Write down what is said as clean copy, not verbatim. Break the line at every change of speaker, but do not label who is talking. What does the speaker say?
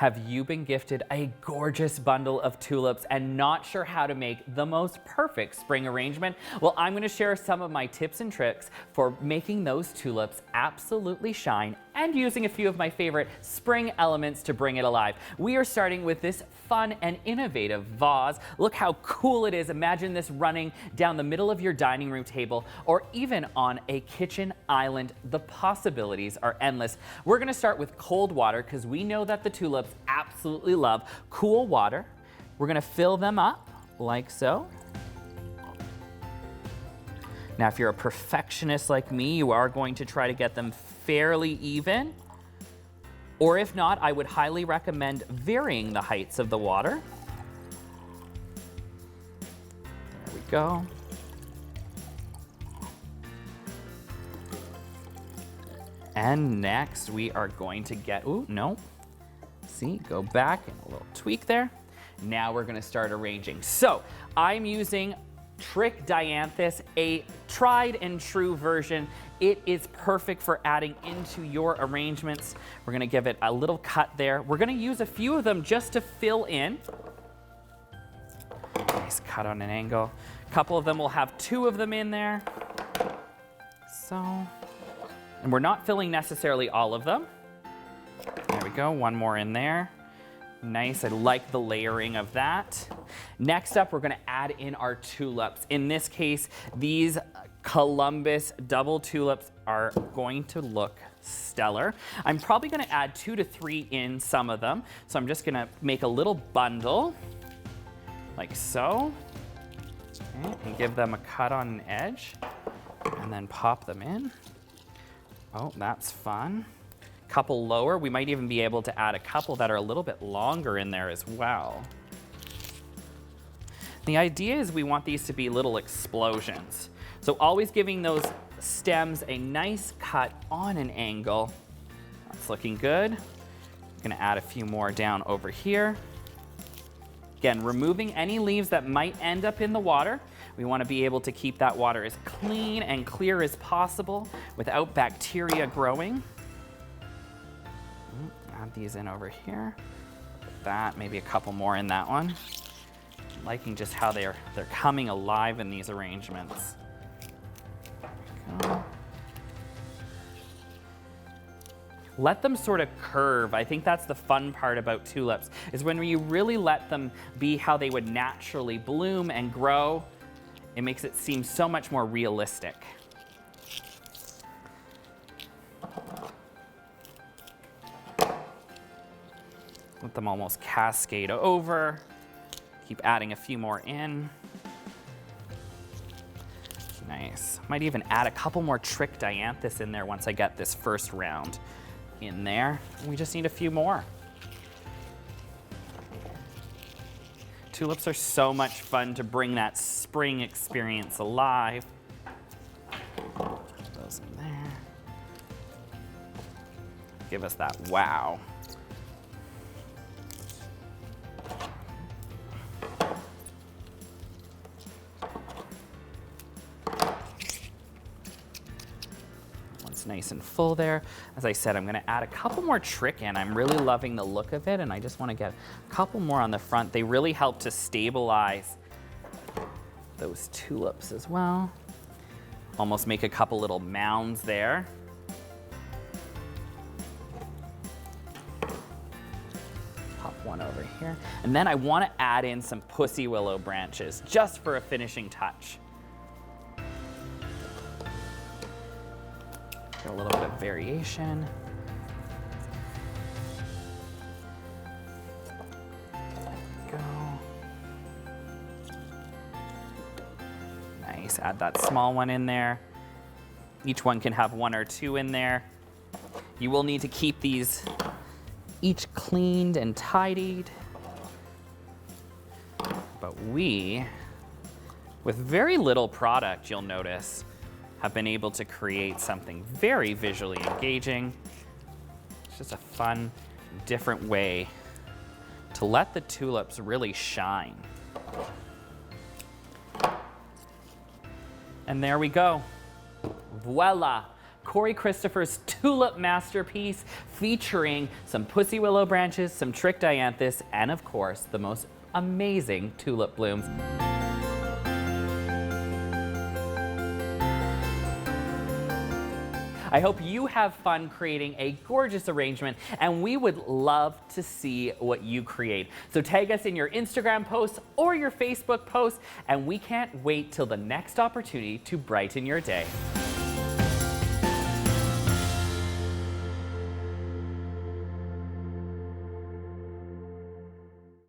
Have you been gifted a gorgeous bundle of tulips and not sure how to make the most perfect spring arrangement? Well, I'm going to share some of my tips and tricks for making those tulips absolutely shine and using a few of my favorite spring elements to bring it alive. We are starting with this fun and innovative vase. Look how cool it is. Imagine this running down the middle of your dining room table or even on a kitchen island. The possibilities are endless. We're going to start with cold water because we know that the tulips absolutely love cool water. We're going to fill them up like so. Now, if you're a perfectionist like me, you are going to try to get them fairly even. Or if not, I would highly recommend varying the heights of the water. There we go. And next we are going to get, ooh, no. See, go back and a little tweak there. Now we're gonna start arranging. So I'm using Trick Dianthus, a tried and true version. It is perfect for adding into your arrangements. We're gonna give it a little cut there. We're gonna use a few of them just to fill in. Nice cut on an angle. A couple of them will have two of them in there. So, and we're not filling necessarily all of them. There we go, one more in there. Nice, I like the layering of that. Next up, we're gonna add in our tulips. In this case, these Columbus double tulips are going to look stellar. I'm probably gonna add 2 to 3 in some of them. So I'm just gonna make a little bundle, like so. Okay, and give them a cut on an edge, and then pop them in. Oh, that's fun. Couple lower. We might even be able to add a couple that are a little bit longer in there as well. The idea is we want these to be little explosions. So always giving those stems a nice cut on an angle. That's looking good. I'm gonna add a few more down over here. Again, removing any leaves that might end up in the water. We want to be able to keep that water as clean and clear as possible without bacteria growing. Add these in over here. That, maybe a couple more in that one. I'm liking just how they're coming alive in these arrangements. There we go. Let them sort of curve. I think that's the fun part about tulips, is when you really let them be how they would naturally bloom and grow, it makes it seem so much more realistic. Let them almost cascade over. Keep adding a few more in. Nice. Might even add a couple more Trick Dianthus in there once I get this first round in there. We just need a few more. Tulips are so much fun to bring that spring experience alive. Put those in there. Give us that wow. Nice and full there. As I said, I'm gonna add a couple more Trick in. I'm really loving the look of it, and I just wanna get a couple more on the front. They really help to stabilize those tulips as well. Almost make a couple little mounds there. Pop one over here. And then I wanna add in some pussy willow branches just for a finishing touch. Get a little bit of variation. Go. Nice, add that small one in there. Each one can have 1 or 2 in there. You will need to keep these each cleaned and tidied. But we, with very little product, you'll notice, have been able to create something very visually engaging. It's just a fun, different way to let the tulips really shine. And there we go. Voila, Cory Christopher's Tulip masterpiece featuring some pussy willow branches, some trick dianthus, and of course, the most amazing tulip blooms. I hope you have fun creating a gorgeous arrangement, and we would love to see what you create. So tag us in your Instagram posts or your Facebook posts, and we can't wait till the next opportunity to brighten your day.